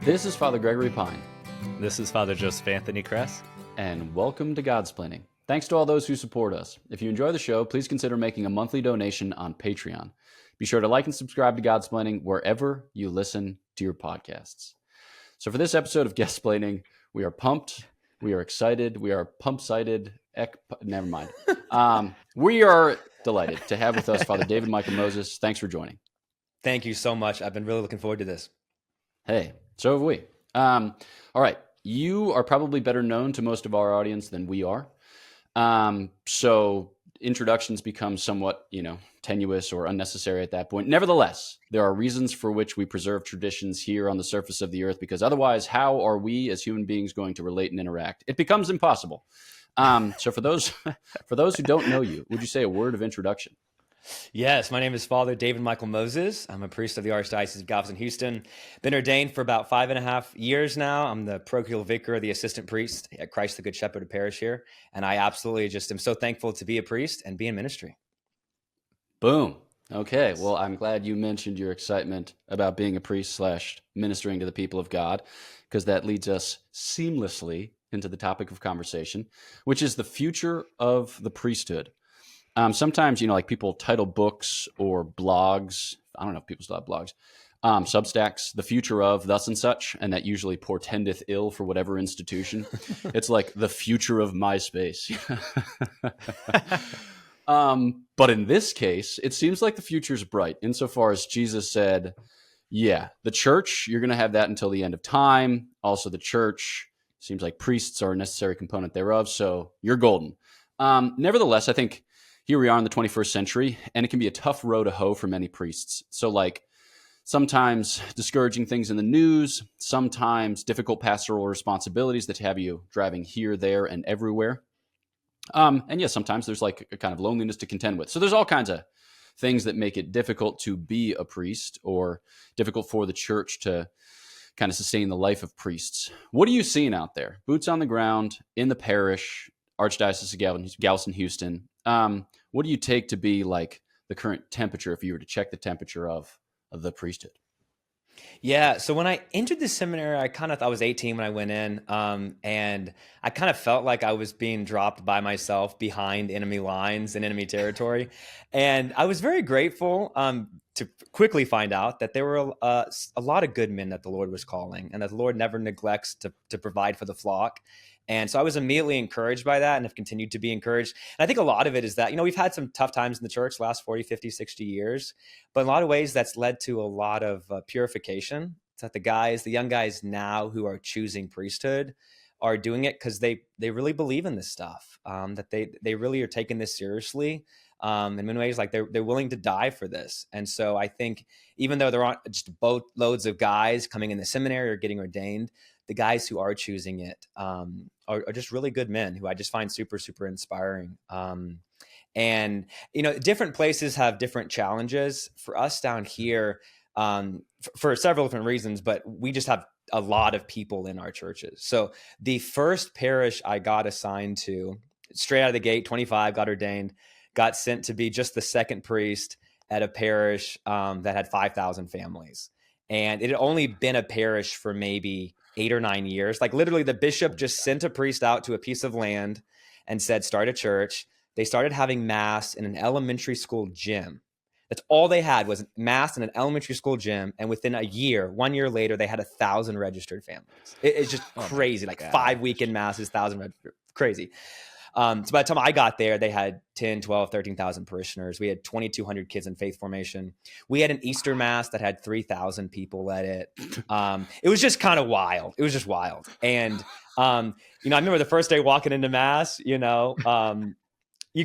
This is Father Gregory Pine. This is Father Joseph Anthony Kress. And welcome to Godsplaining. Thanks to all those who support us. If you enjoy the show, please consider making a monthly donation on Patreon. Be sure to like and subscribe to Godsplaining wherever you listen to your podcasts. So for this episode of Guestsplaining, we are pumped, we are excited, we are pump-sided. Never mind. We are delighted to have with us Father David Michael Moses. Thanks for joining. Thank you so much. I've been really looking forward to this. Hey, so have we. All right. You are probably better known to most of our audience than we are. So introductions become somewhat, tenuous or unnecessary at that point. Nevertheless, there are reasons for which we preserve traditions here on the surface of the earth, because otherwise, how are we as human beings going to relate and interact? It becomes impossible. So for those who don't know you, would you say a word of introduction? Yes, my name is Father David Michael Moses. I'm a priest of the Archdiocese of Galveston, Houston. Been ordained for about 5.5 years now. I'm the parochial vicar, the assistant priest at Christ the Good Shepherd of Parish here. And I absolutely just am so thankful to be a priest and be in ministry. Boom. Okay. Well, I'm glad you mentioned your excitement about being a priest / ministering to the people of God, because that leads us seamlessly into the topic of conversation, which is the future of the priesthood. Sometimes, like people title books or blogs. I don't know if people still have blogs. Substacks, the future of thus and such, and that usually portendeth ill for whatever institution. It's like the future of MySpace. But in this case, it seems like the future is bright insofar as Jesus said, yeah, the church, you're going to have that until the end of time. Also, the church seems like priests are a necessary component thereof. So you're golden. Nevertheless, I think here we are in the 21st century, and it can be a tough row to hoe for many priests. So sometimes discouraging things in the news, sometimes difficult pastoral responsibilities that have you driving here, there, and everywhere. And yes, sometimes there's a kind of loneliness to contend with. So there's all kinds of things that make it difficult to be a priest, or difficult for the church to kind of sustain the life of priests. What are you seeing out there? Boots on the ground, in the parish, Archdiocese of Galveston, Houston. What do you take to be like the current temperature if you were to check the temperature of the priesthood? Yeah. So when I entered the seminary, I was 18 when I went in, and I kind of felt like I was being dropped by myself behind enemy lines in enemy territory. And I was very grateful to quickly find out that there were a lot of good men that the Lord was calling, and that the Lord never neglects to provide for the flock. And so I was immediately encouraged by that, and have continued to be encouraged. And I think a lot of it is that, we've had some tough times in the church the last 40, 50, 60 years, but in a lot of ways that's led to a lot of purification. It's that the young guys now who are choosing priesthood are doing it because they really believe in this stuff, that they really are taking this seriously. In many ways, they're willing to die for this. And so I think even though there aren't just boatloads of guys coming in the seminary or getting ordained, the guys who are choosing it are just really good men who I just find super, super inspiring. And, different places have different challenges. For us down here, for several different reasons, but we just have a lot of people in our churches. So the first parish I got assigned to, straight out of the gate, 25, got ordained, got sent to be just the second priest at a parish that had 5,000 families. And it had only been a parish for maybe 8 or 9 years. Literally the bishop just sent a priest out to a piece of land and said, start a church. They started having mass in an elementary school gym. That's all they had, was mass in an elementary school gym. And within 1 year later, they had 1,000 registered families. It's just crazy. 5 weekend masses, 1,000 registered, crazy. So by the time I got there, they had 10, 12, 13,000 parishioners. We had 2,200 kids in faith formation. We had an Easter mass that had 3,000 people at it. It was just kind of wild. It was just wild. And, I remember the first day walking into mass, you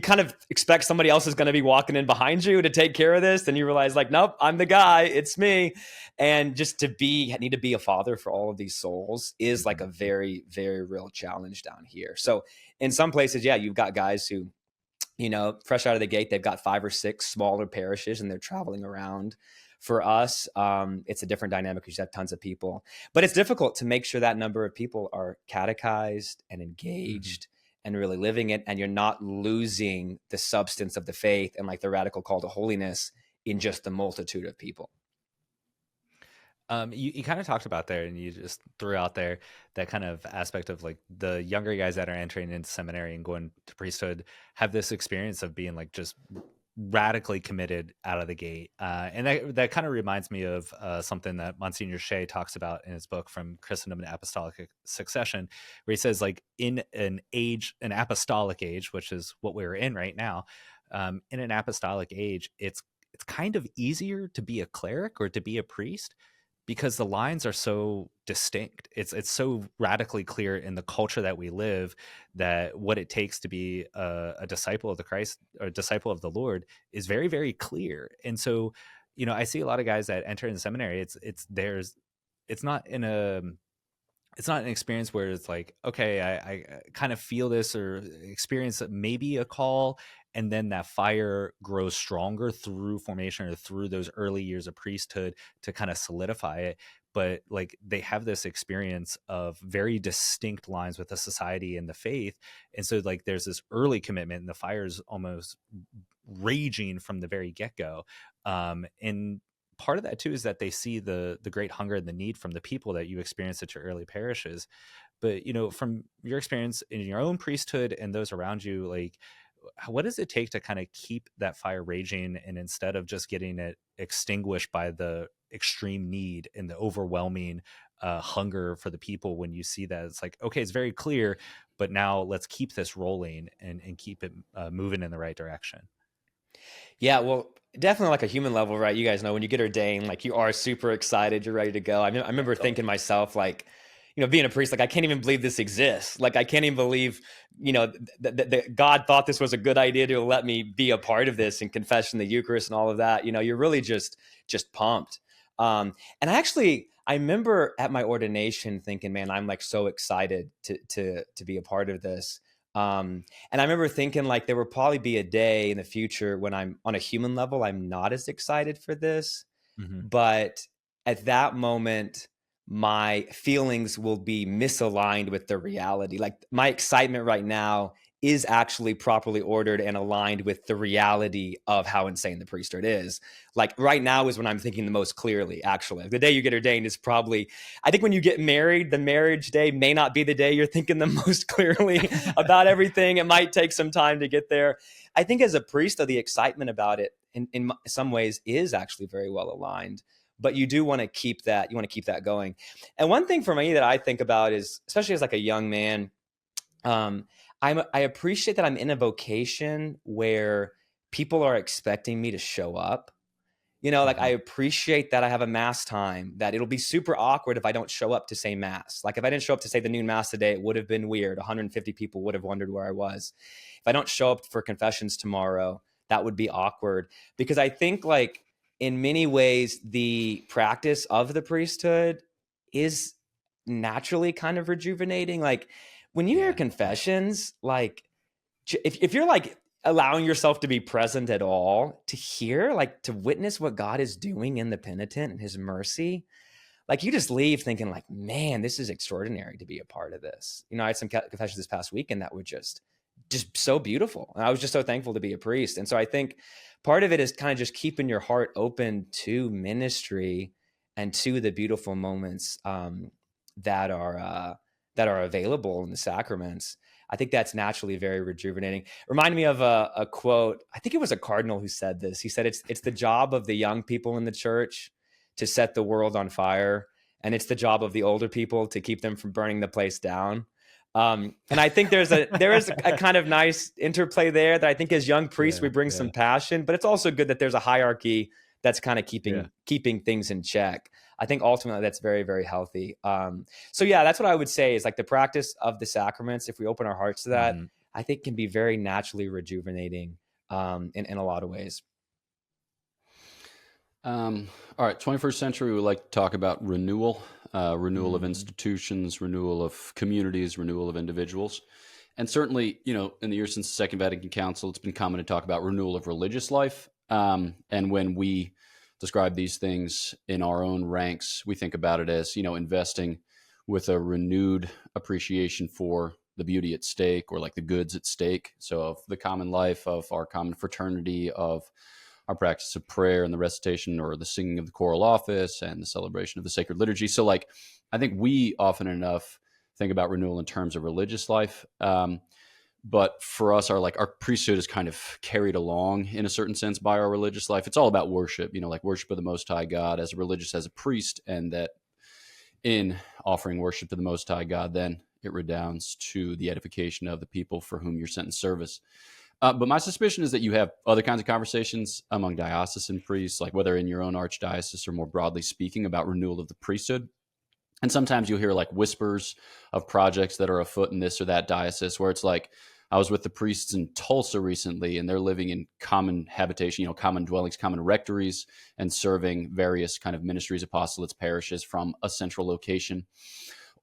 kind of expect somebody else is going to be walking in behind you to take care of this. And you realize nope, I'm the guy, it's me. And just need to be a father for all of these souls is a very, very real challenge down here. So in some places, yeah, you've got guys who, fresh out of the gate, they've got 5 or 6 smaller parishes and they're traveling around. For us, it's a different dynamic because you have tons of people, but it's difficult to make sure that number of people are catechized and engaged and really living it, and you're not losing the substance of the faith and the radical call to holiness in just the multitude of people. You kind of talked about there, and you just threw out there that kind of aspect of like the younger guys that are entering into seminary and going to priesthood have this experience of being like just radically committed out of the gate, and that kind of reminds me of something that Monsignor Shea talks about in his book From Christendom and Apostolic Succession, where he says like in an apostolic age, which is what we're in right now, in an apostolic age, it's kind of easier to be a cleric or to be a priest because the lines are so distinct. It's so radically clear in the culture that we live that what it takes to be a disciple of the Christ or a disciple of the Lord is very, very clear. And so, I see a lot of guys that enter in seminary. It's not in a it's not an experience where it's like, okay, I kind of feel this or experience maybe a call, and then that fire grows stronger through formation or through those early years of priesthood to kind of solidify it. But like they have this experience of very distinct lines with the society and the faith. And so like there's this early commitment and the fire's almost raging from the very get-go. And part of that too is that they see the great hunger and the need from the people that you experience at your early parishes. But from your experience in your own priesthood and those around you, like what does it take to kind of keep that fire raging, and instead of just getting it extinguished by the extreme need and the overwhelming hunger for the people, when you see that it's like, okay, it's very clear, but now let's keep this rolling and keep it moving in the right direction? Yeah, well, definitely like a human level, right? You guys know when you get ordained, like you are super excited, you're ready to go. I remember thinking myself, like, being a priest, like I can't even believe this exists. Like I can't even believe, that God thought this was a good idea to let me be a part of this and confession, the Eucharist, and all of that. You're really just pumped. And I remember at my ordination thinking, man, I'm like so excited to be a part of this. And I remember thinking like there will probably be a day in the future when I'm on a human level, I'm not as excited for this, Mm-hmm. but at that moment, my feelings will be misaligned with the reality. Like my excitement right now is actually properly ordered and aligned with the reality of how insane the priesthood is. Like right now is when I'm thinking the most clearly, actually. The day you get ordained is probably, I think when you get married, the marriage day may not be the day you're thinking the most clearly about everything. It might take some time to get there. I think as a priest, though, the excitement about it in some ways is actually very well aligned. But you do want to keep that, going. And one thing for me that I think about is, especially as like a young man, I appreciate that I'm in a vocation where people are expecting me to show up. Like I appreciate that I have a mass time, that it'll be super awkward if I don't show up to say mass. Like if I didn't show up to say the noon mass today, it would have been weird. 150 people would have wondered where I was. If I don't show up for confessions tomorrow, that would be awkward, because I think like in many ways, the practice of the priesthood is naturally kind of rejuvenating. Like when you hear confessions, like if you're like allowing yourself to be present at all, to hear, like to witness what God is doing in the penitent and his mercy, like you just leave thinking like, man, this is extraordinary to be a part of this. I had some confessions this past weekend that were just so beautiful. And I was just so thankful to be a priest. And so I think part of it is kind of just keeping your heart open to ministry and to the beautiful moments that are available in the sacraments. I think that's naturally very rejuvenating. Reminded me of a quote. I think it was a cardinal who said this. He said, it's the job of the young people in the church to set the world on fire, and it's the job of the older people to keep them from burning the place down. And I think there is a kind of nice interplay there that I think as young priests, we bring some passion, but it's also good that there's a hierarchy that's kind of keeping things in check. I think ultimately that's very, very healthy. So yeah, that's what I would say is like the practice of the sacraments, if we open our hearts to that, I think can be very naturally rejuvenating in a lot of ways. All right, 21st century, we like to talk about renewal, renewal of institutions, renewal of communities, renewal of individuals. And certainly, in the years since the Second Vatican Council, it's been common to talk about renewal of religious life. And when we describe these things in our own ranks, we think about it as, investing with a renewed appreciation for the beauty at stake, or like the goods at stake. So of the common life, of our common fraternity, of our practice of prayer and the recitation or the singing of the choral office and the celebration of the sacred liturgy. So like, I think we often enough think about renewal in terms of religious life. But for us, our priesthood is kind of carried along in a certain sense by our religious life. It's all about worship, like worship of the Most High God as a religious, as a priest, and that in offering worship to the Most High God, then it redounds to the edification of the people for whom you're sent in service. But my suspicion is that you have other kinds of conversations among diocesan priests, like whether in your own archdiocese or more broadly speaking, about renewal of the priesthood. And sometimes you'll hear like whispers of projects that are afoot in this or that diocese, where it's like, I was with the priests in Tulsa recently, and they're living in common habitation, common dwellings, common rectories, and serving various kind of ministries, apostolates, parishes from a central location.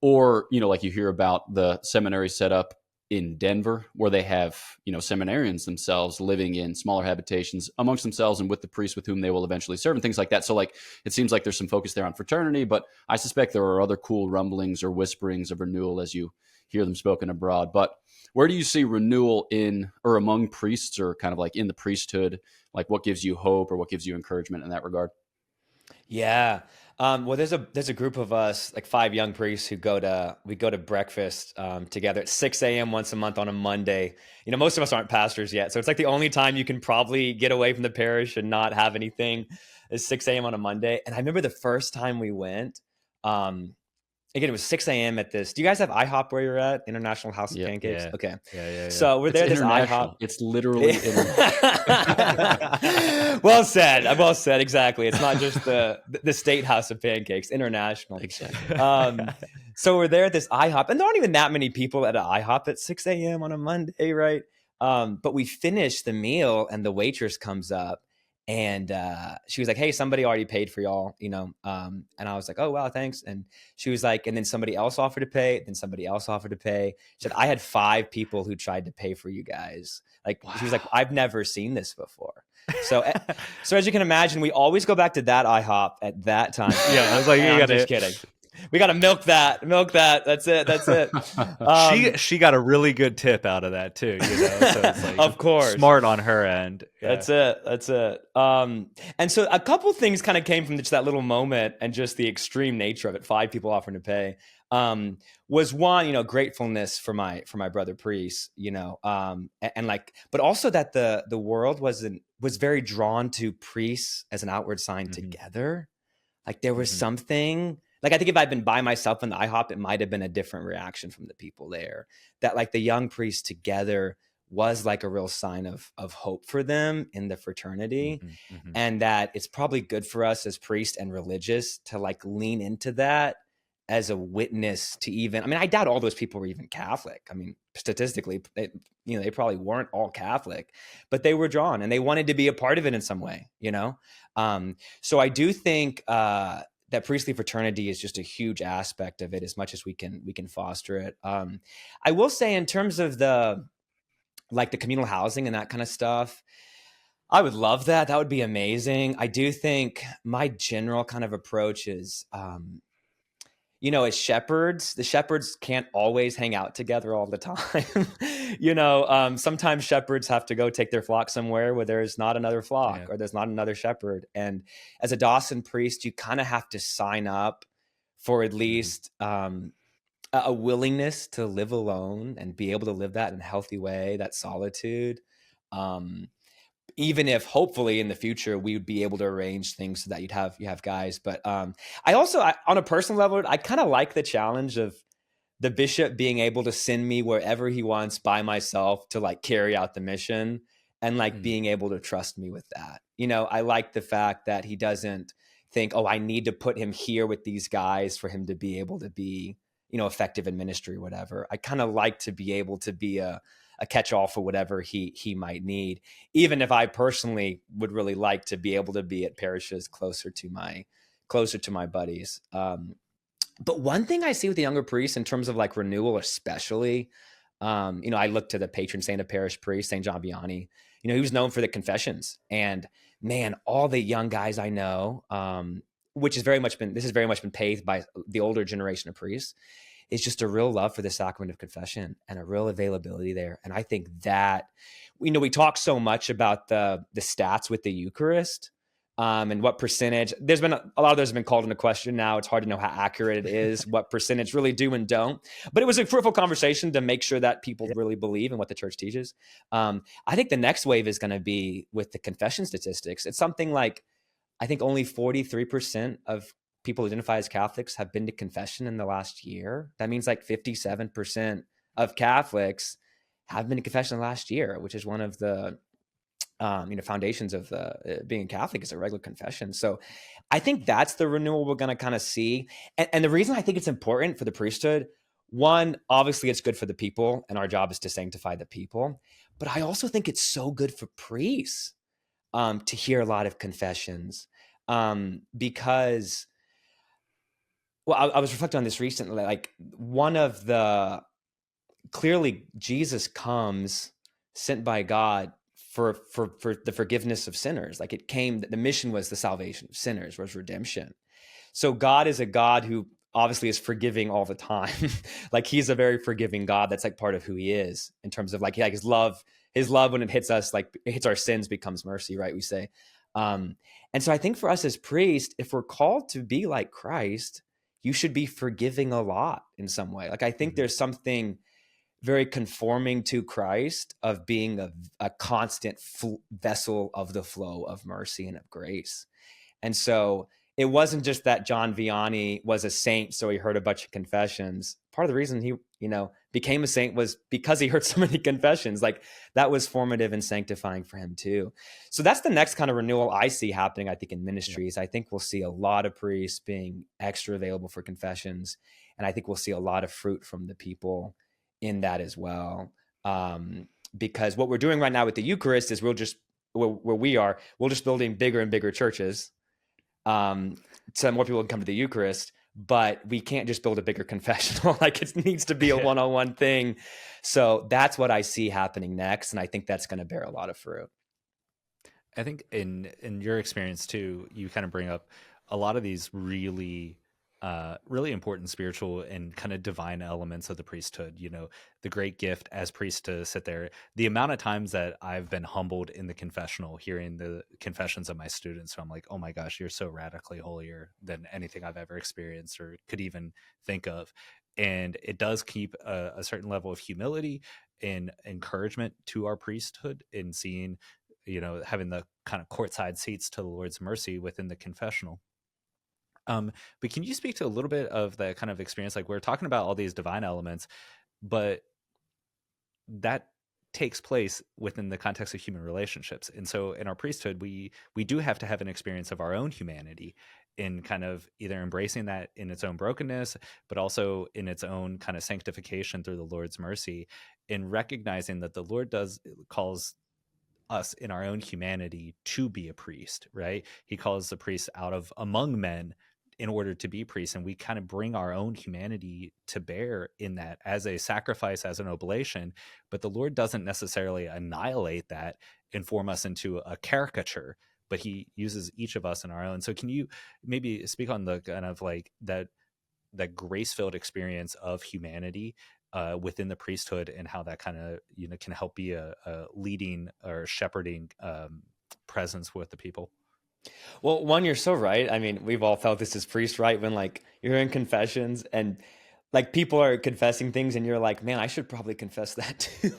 Or, like you hear about the seminary set up in Denver, where they have, seminarians themselves living in smaller habitations amongst themselves and with the priests with whom they will eventually serve and things like that. So like, it seems like there's some focus there on fraternity, but I suspect there are other cool rumblings or whisperings of renewal as you hear them spoken abroad. But where do you see renewal in or among priests, or kind of like in the priesthood? Like what gives you hope or what gives you encouragement in that regard? Yeah. Well, there's a group of us, like 5 young priests, we go to breakfast together at 6 a.m. once a month on a Monday. Most of us aren't pastors yet, so it's like the only time you can probably get away from the parish and not have anything is 6 a.m. on a Monday. And I remember the first time we went. Again, it was 6 a.m. at this. Do you guys have IHOP where you're at? International House of Pancakes? Yeah. Okay. Yeah. So we're there, this IHOP. It's literally international. Well said. Well said. Exactly. It's not just the State House of Pancakes, international. Exactly. So we're there at this IHOP, and there aren't even that many people at an IHOP at 6 a.m. on a Monday, right? But we finish the meal, and the waitress comes up. And she was like, hey, somebody already paid for y'all, and I was like, oh, wow, thanks. And she was like, and then somebody else offered to pay. Then somebody else offered to pay. She said, I had 5 people who tried to pay for you guys. Like, wow. She was like, I've never seen this before. So as you can imagine, we always go back to that IHOP at that time. Yeah, I was like, I'm just kidding. We got to milk that. That's it. She got a really good tip out of that too, So it's like, of course, smart on her end. Yeah. That's it. And so a couple things kind of came from just that little moment and just the extreme nature of it. 5 people offering to pay. Was one, gratefulness for my brother priest, and like, but also that the world was very drawn to priests as an outward sign together. Like there was something. Like, I think if I'd been by myself in the IHOP, it might have been a different reaction from the people there. That like the young priests together was like a real sign of hope for them in the fraternity. And that it's probably good for us as priests and religious to like lean into that as a witness to even, I doubt all those people were even Catholic. Statistically, they probably weren't all Catholic, but they were drawn and they wanted to be a part of it in some way, So I do think, that priestly fraternity is just a huge aspect of it, as much as we can foster it. I will say, in terms of the communal housing and that kind of stuff, I would love that. That would be amazing. I do think my general kind of approach is, as shepherds, the shepherds can't always hang out together all the time. Sometimes shepherds have to go take their flock somewhere where there's not another flock or there's not another shepherd. And as a diocesan priest, you kind of have to sign up for at least a willingness to live alone and be able to live that in a healthy way, that solitude. Even if hopefully in the future we would be able to arrange things so that you have guys. But I also, on a personal level, I kind of like the challenge of the bishop being able to send me wherever he wants by myself to like carry out the mission, and like being able to trust me with that. I like the fact that he doesn't think, oh, I need to put him here with these guys for him to be able to be, effective in ministry or whatever. I kind of like to be able to be a catch-all for whatever he might need, even if I personally would really like to be able to be at parishes closer to my buddies. But one thing I see with the younger priests in terms of like renewal, especially, I look to the patron saint of parish priest, St. John Vianney. He was known for the confessions, and man, all the young guys I know, this has very much been paved by the older generation of priests, is just a real love for the sacrament of confession and a real availability there. And I think that, we talk so much about the stats with the Eucharist, and what percentage. There's been a lot of those have been called into question now. It's hard to know how accurate it is, what percentage really do and don't. But it was a fruitful conversation to make sure that people really believe in what the church teaches. I think the next wave is going to be with the confession statistics. It's something like, I think only 43% of people who identify as Catholics have been to confession in the last year. That means like 57% of Catholics have been to confession in the last year, which is one of the foundations of being Catholic is a regular confession. So I think that's the renewal we're going to kind of see. And the reason I think it's important for the priesthood, one, obviously it's good for the people and our job is to sanctify the people. But I also think it's so good for priests to hear a lot of confessions, because, well, I was reflecting on this recently, like one of the, clearly Jesus comes sent by God for the forgiveness of sinners. Like it came, the mission was the salvation of sinners, was redemption. So God is a God who obviously is forgiving all the time. Like he's a very forgiving God. That's like part of who he is in terms of like his love when it hits us, like it hits our sins, becomes mercy, right? We say. And so I think for us as priests, if we're called to be like Christ, you should be forgiving a lot in some way. Like I think there's something very conforming to Christ of being a constant vessel of the flow of mercy and of grace. And so it wasn't just that John Vianney was a saint, so he heard a bunch of confessions. Part of the reason he, became a saint was because he heard so many confessions. Like that was formative and sanctifying for him too. So that's the next kind of renewal I see happening, I think, in ministries. I think we'll see a lot of priests being extra available for confessions. And I think we'll see a lot of fruit from the people in that as well. Because what we're doing right now with the Eucharist is we're just building bigger and bigger churches, so more people can come to the Eucharist, but we can't just build a bigger confessional. Like it needs to be a one-on-one thing. So that's what I see happening next. And I think that's going to bear a lot of fruit. I think in your experience too, you kind of bring up a lot of these really important spiritual and kind of divine elements of the priesthood. The great gift as priest to sit there. The amount of times that I've been humbled in the confessional, hearing the confessions of my students, so I'm like, oh my gosh, you're so radically holier than anything I've ever experienced or could even think of. And it does keep a certain level of humility and encouragement to our priesthood in seeing, having the kind of courtside seats to the Lord's mercy within the confessional. But can you speak to a little bit of that kind of experience? Like we're talking about all these divine elements, but that takes place within the context of human relationships. And so in our priesthood, we do have to have an experience of our own humanity in kind of either embracing that in its own brokenness, but also in its own kind of sanctification through the Lord's mercy, in recognizing that the Lord calls us in our own humanity to be a priest, right? He calls the priest out of among men in order to be priests. And we kind of bring our own humanity to bear in that as a sacrifice, as an oblation. But the Lord doesn't necessarily annihilate that and form us into a caricature, but he uses each of us in our own. So can you maybe speak on the kind of like that grace-filled experience of humanity within the priesthood and how that kind of, can help be a leading or shepherding presence with the people? Well, one, you're so right. I mean, we've all felt this as priests, right? When like you're in confessions and like people are confessing things and you're like, man, I should probably confess that too.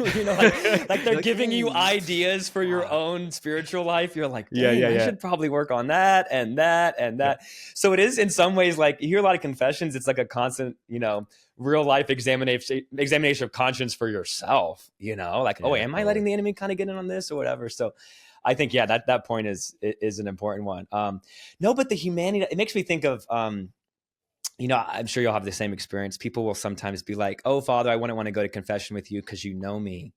Like they're giving you ideas for your own spiritual life. You're like, dang, I should probably work on that and that and that. Yeah. So it is in some ways like you hear a lot of confessions. It's like a constant, real life examination of conscience for yourself, am I letting the enemy kind of get in on this or whatever? So I think, that point is an important one. No, but the humanity, it makes me think of, I'm sure you'll have the same experience. People will sometimes be like, oh, Father, I wouldn't want to go to confession with you because you know me.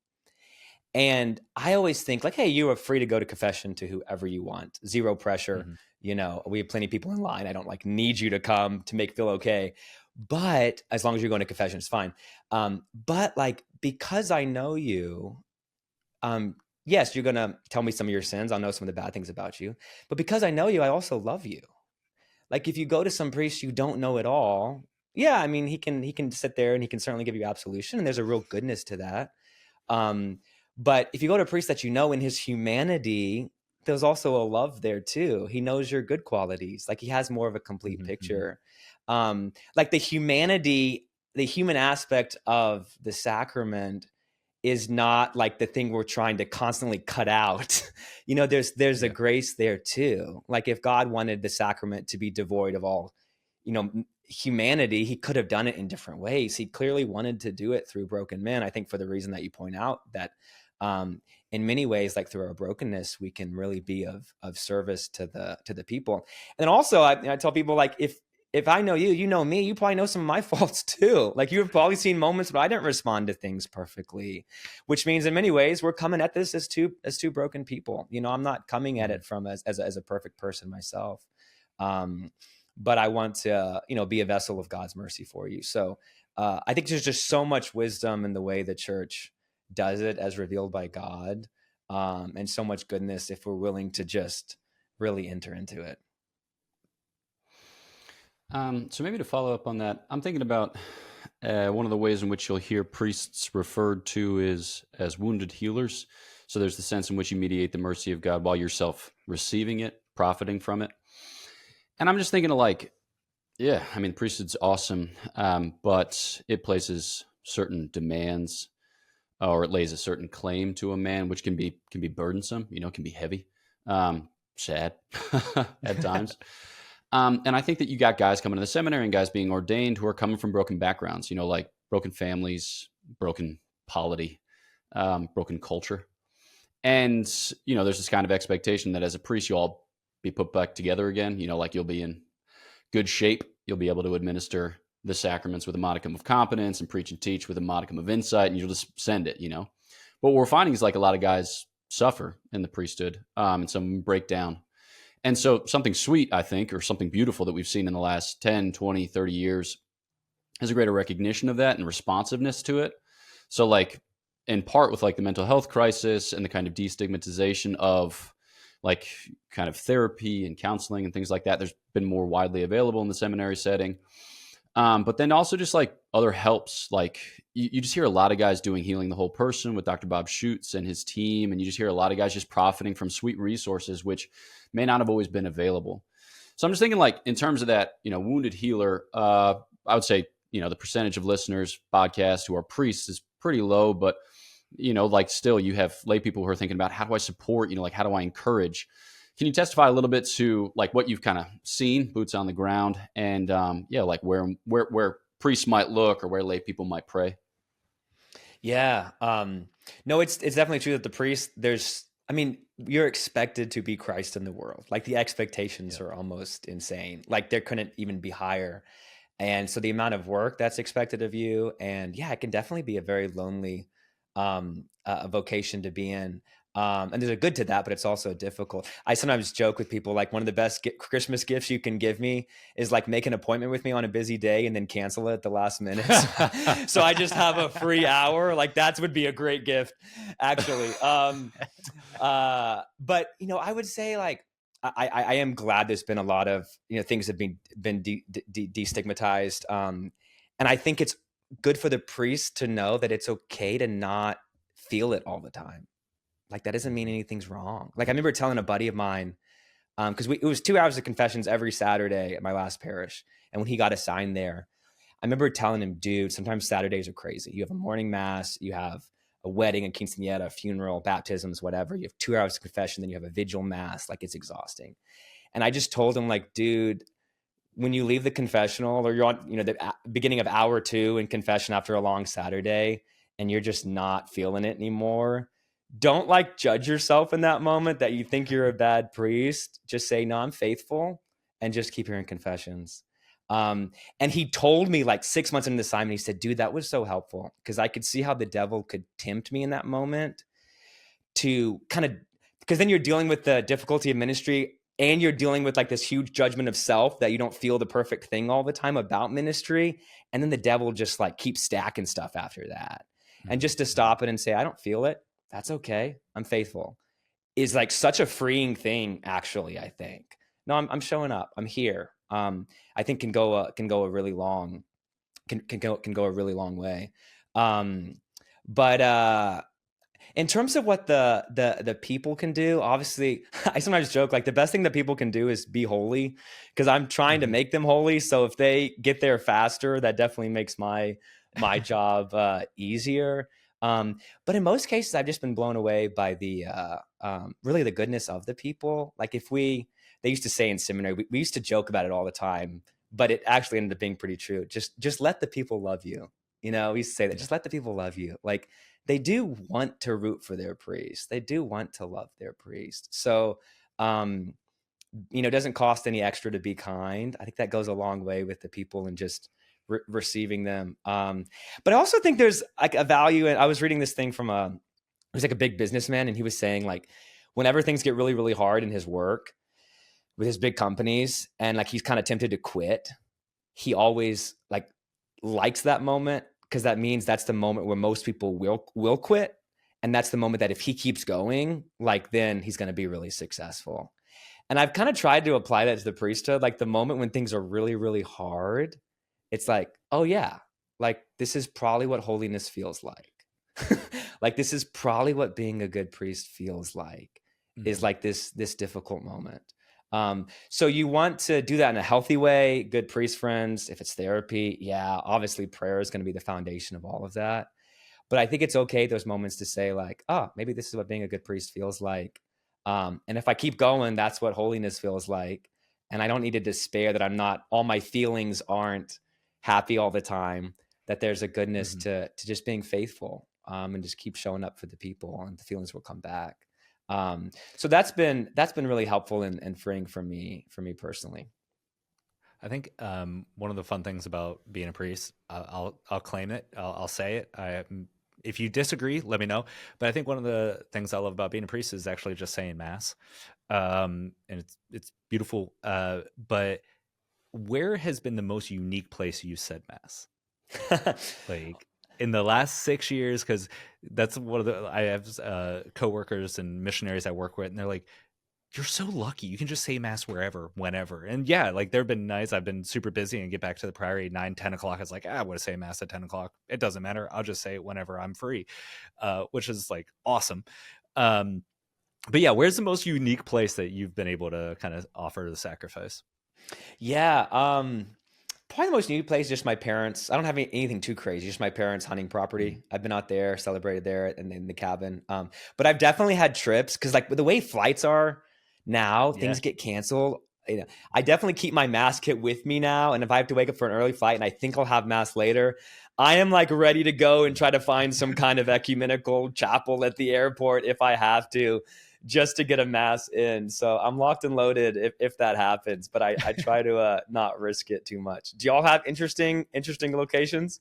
And I always think like, hey, you are free to go to confession to whoever you want. Zero pressure. Mm-hmm. We have plenty of people in line. I don't like need you to come to make feel okay. But as long as you're going to confession, it's fine. But like, because I know you, yes, you're going to tell me some of your sins. I'll know some of the bad things about you. But because I know you, I also love you. Like if you go to some priest you don't know at all, Yeah, I mean, he can sit there and he can certainly give you absolution, and there's a real goodness to that. But if you go to a priest that you know in his humanity, there's also a love there too. He knows your good qualities. Like he has more of a complete picture. Like the humanity, the human aspect of the sacrament is not like the thing we're trying to constantly cut out. There's a grace there too. Like if God wanted the sacrament to be devoid of all, humanity, he could have done it in different ways. He clearly wanted to do it through broken men. I think for the reason that you point out, that in many ways, like through our brokenness, we can really be of service to the people. And also I tell people, like, if I know you, you know me, you probably know some of my faults too. Like you've probably seen moments where I didn't respond to things perfectly, which means in many ways we're coming at this as two broken people. I'm not coming at it from as a perfect person myself. But I want to, be a vessel of God's mercy for you. So I think there's just so much wisdom in the way the church does it as revealed by God, and so much goodness if we're willing to just really enter into it. So maybe to follow up on that, I'm thinking about one of the ways in which you'll hear priests referred to is as wounded healers. So there's the sense in which you mediate the mercy of God while yourself receiving it, profiting from it. And I'm just thinking of like, yeah, I mean, priesthood's awesome, but it places certain demands, or it lays a certain claim to a man, which can be burdensome, can be heavy, sad at times. And I think that you got guys coming to the seminary and guys being ordained who are coming from broken backgrounds, like broken families, broken polity, broken culture. And, there's this kind of expectation that as a priest, you'll all be put back together again, like you'll be in good shape. You'll be able to administer the sacraments with a modicum of competence and preach and teach with a modicum of insight, and you'll just send it, But what we're finding is like a lot of guys suffer in the priesthood, and some break down. And so something sweet, I think, or something beautiful that we've seen in the last 10, 20, 30 years is a greater recognition of that and responsiveness to it. So like in part with like the mental health crisis and the kind of destigmatization of like kind of therapy and counseling and things like that, there's been more widely available in the seminary setting. But then also just like other helps, like you just hear a lot of guys doing Healing the Whole Person with Dr. Bob Schutz and his team. And you just hear a lot of guys just profiting from sweet resources, which may not have always been available. So I'm just thinking like in terms of that, wounded healer, I would say, the percentage of listeners podcasts who are priests is pretty low, but like still you have lay people who are thinking about how do I support, like how do I encourage? Can you testify a little bit to like what you've kind of seen, boots on the ground, and like where priests might look or where lay people might pray? Yeah. No, it's definitely true that the priest, you're expected to be Christ in the world. Like the expectations are almost insane. Like there couldn't even be higher. And so the amount of work that's expected of you, and it can definitely be a very lonely a vocation to be in. And there's a good to that, but it's also difficult. I sometimes joke with people, like one of the best Christmas gifts you can give me is like make an appointment with me on a busy day and then cancel it at the last minute. So I just have a free hour. Like that would be a great gift, actually. But I would say like, I am glad there's been a lot of, things have been destigmatized. And I think it's good for the priest to know that it's okay to not feel it all the time. Like that doesn't mean anything's wrong. Like I remember telling a buddy of mine, because it was 2 hours of confessions every Saturday at my last parish. And when he got assigned there, I remember telling him, dude, sometimes Saturdays are crazy. You have a morning mass, you have a wedding, a quinceañera, a funeral, baptisms, whatever. You have 2 hours of confession, then you have a vigil mass. Like it's exhausting. And I just told him like, dude, when you leave the confessional or you're on, the beginning of hour 2 in confession after a long Saturday and you're just not feeling it anymore, don't like judge yourself in that moment that you think you're a bad priest. Just say, no, I'm faithful, and just keep hearing confessions. And he told me like 6 months into the assignment, he said, dude, that was so helpful because I could see how the devil could tempt me in that moment to kind of, because then you're dealing with the difficulty of ministry and you're dealing with like this huge judgment of self that you don't feel the perfect thing all the time about ministry. And then the devil just like keeps stacking stuff after that. And just to stop it and say, I don't feel it. That's okay. I'm faithful is like such a freeing thing. Actually, I think, no, I'm showing up. I'm here. I think can go a really long can go a really long way. But in terms of what the people can do, obviously, I sometimes joke like the best thing that people can do is be holy, because I'm trying to make them holy. So if they get there faster, that definitely makes my job easier. But in most cases, I've just been blown away by the really the goodness of the people. Like they used to say in seminary, we used to joke about it all the time, but it actually ended up being pretty true. Just let the people love you. You know, we used to say that, just let the people love you. Like, they do want to root for their priest. They do want to love their priest. So, it doesn't cost any extra to be kind. I think that goes a long way with the people and just receiving them. But I also think there's like a value. And I was reading this thing from it was like a big businessman, and he was saying like, whenever things get really, really hard in his work with his big companies, and like he's kind of tempted to quit, he always likes that moment, because that means that's the moment where most people will quit. And that's the moment that if he keeps going, like, then he's going to be really successful. And I've kind of tried to apply that to the priesthood. Like, the moment when things are really, really hard, it's like, oh yeah, like, this is probably what holiness feels like. Like, this is probably what being a good priest feels like, is like this difficult moment. So you want to do that in a healthy way, good priest friends. If it's therapy, yeah, obviously prayer is going to be the foundation of all of that. But I think it's okay, those moments, to say like, oh, maybe this is what being a good priest feels like. And if I keep going, that's what holiness feels like. And I don't need to despair that all my feelings aren't happy all the time, that there's a goodness to just being faithful, and just keep showing up for the people, and the feelings will come back. So that's been really helpful and freeing for me personally. I think one of the fun things about being a priest, I'll claim it, I'll say it. If you disagree, let me know. But I think one of the things I love about being a priest is actually just saying mass, and it's beautiful. But where has been the most unique place you said mass? Like, in the last 6 years, because that's one of I have coworkers and missionaries I work with, and they're like, you're so lucky. You can just say mass wherever, whenever. And yeah, like, there have been nights I've been super busy and get back to the priory 9, 10 o'clock. It's like, I want to say mass at 10 o'clock. It doesn't matter. I'll just say it whenever I'm free, which is like awesome. But yeah, where's the most unique place that you've been able to kind of offer the sacrifice? Yeah. Probably the most unique place is just my parents. I don't have anything too crazy. Just my parents' hunting property. I've been out there, celebrated there, and in the cabin. But I've definitely had trips, because like, with the way flights are now, things get canceled. I definitely keep my mass kit with me now. And if I have to wake up for an early flight and I think I'll have mass later, I am like ready to go and try to find some kind of ecumenical chapel at the airport if I have to, just to get a mass in. So I'm locked and loaded if that happens, but I try to not risk it too much. Do y'all have interesting locations?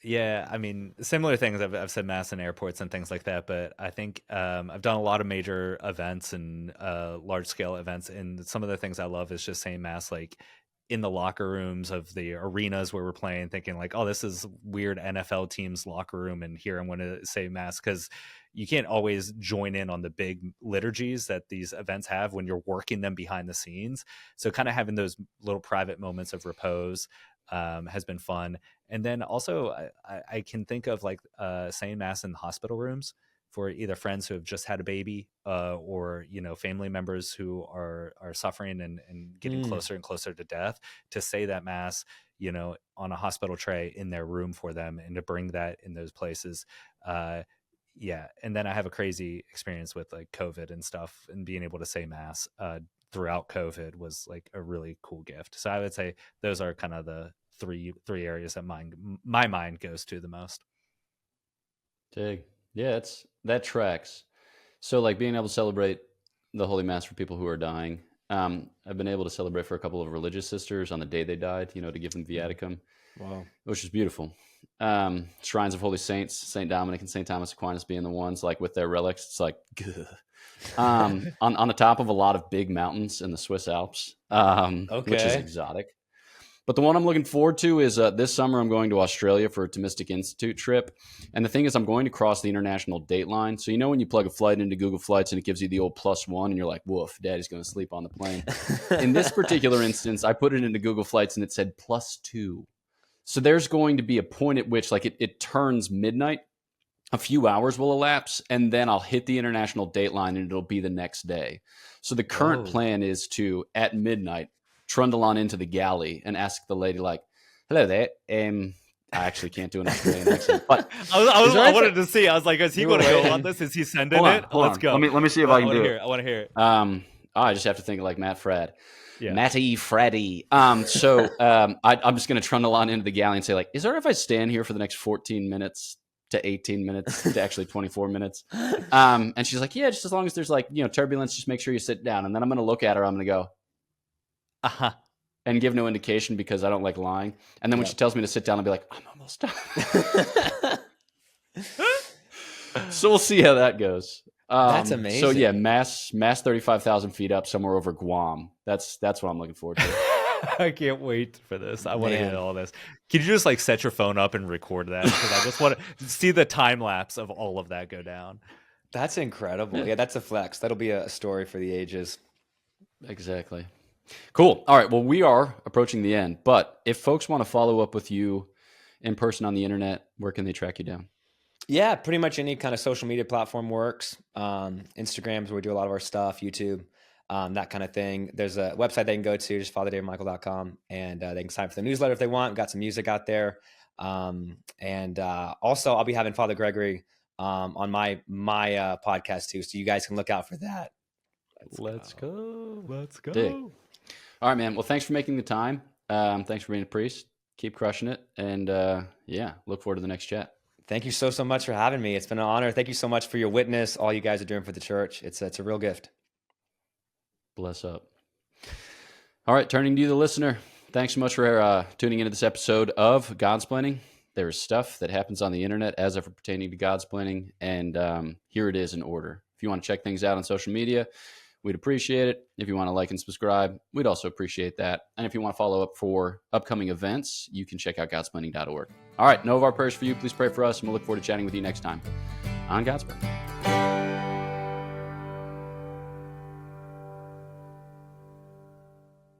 Yeah, I mean, similar things. I've said mass in airports and things like that, but I think I've done a lot of major events and large scale events, and some of the things I love is just saying mass like in the locker rooms of the arenas where we're playing, thinking like, oh, this is weird NFL team's locker room, and here I'm going to say mass, because you can't always join in on the big liturgies that these events have when you're working them behind the scenes. So kind of having those little private moments of repose has been fun. And then also I can think of like saying mass in hospital rooms for either friends who have just had a baby or, family members who are suffering and getting closer and closer to death, to say that mass, on a hospital tray in their room for them, and to bring that in those places. Yeah. And then I have a crazy experience with like COVID and stuff, and being able to say mass throughout COVID was like a really cool gift. So I would say those are kind of the three areas that my mind goes to the most. Dig. Yeah, that tracks. So like being able to celebrate the Holy Mass for people who are dying. I've been able to celebrate for a couple of religious sisters on the day they died, to give them viaticum. Wow. Which is beautiful. Shrines of holy saints, St. Dominic and St. Thomas Aquinas being the ones like with their relics. It's like, on the top of a lot of big mountains in the Swiss Alps, which is exotic. But the one I'm looking forward to is this summer I'm going to Australia for a Thomistic Institute trip. And the thing is, I'm going to cross the international date line. So when you plug a flight into Google Flights and it gives you the old +1 and you're like, woof, daddy's going to sleep on the plane. In this particular instance, I put it into Google Flights and it said +2. So there's going to be a point at which it turns midnight. A few hours will elapse, and then I'll hit the international date line, and it'll be the next day. So the current plan is to, at midnight, trundle on into the galley and ask the lady, like, hello there. I actually can't do an Australian accent, but I wanted to see. I was like, is he going to go on this? Is he sending it? Let's go. Let me see if I can do it. I want to hear it. I just have to think like Matt Frad. Yeah. Matty Freddy. I'm just going to trundle on into the galley and say, like, is there if I stand here for the next 14 minutes to 18 minutes to actually 24 minutes? And she's like, yeah, just as long as there's turbulence, just make sure you sit down. And then I'm going to look at her. I'm going to go, uh-huh, and give no indication because I don't like lying. And then when she tells me to sit down, I'll be like, I'm almost done. So we'll see how that goes. That's amazing. So yeah, mass 35,000 feet up somewhere over Guam. That's what I'm looking forward to. I can't wait for this. I want to hear all this. Can you just set your phone up and record that? Because I just want to see the time lapse of all of that go down. That's incredible. Yeah, that's a flex. That'll be a story for the ages. Exactly. Cool. All right. Well, we are approaching the end, but if folks want to follow up with you in person on the internet, where can they track you down? Yeah, pretty much any kind of social media platform works. Instagram's where we do a lot of our stuff, YouTube. That kind of thing. There's a website they can go to, just fatherdavidmichael.com, and they can sign up for the newsletter if they want. We've got some music out there. Also, I'll be having Father Gregory on my podcast too, so you guys can look out for that. Let's go. Dig. All right, man. Well, thanks for making the time. Thanks for being a priest. Keep crushing it. And look forward to the next chat. Thank you so much for having me. It's been an honor. Thank you so much for your witness, all you guys are doing for the church. It's a real gift. Bless up. All right, turning to you, the listener. Thanks so much for tuning into this episode of Godsplaining. There is stuff that happens on the internet as of pertaining to Godsplaining, and here it is in order. If you want to check things out on social media, we'd appreciate it. If you want to like and subscribe, we'd also appreciate that. And if you want to follow up for upcoming events, you can check out Godsplaining.org. All right, know of our prayers for you. Please pray for us, and we'll look forward to chatting with you next time on Godsplaining.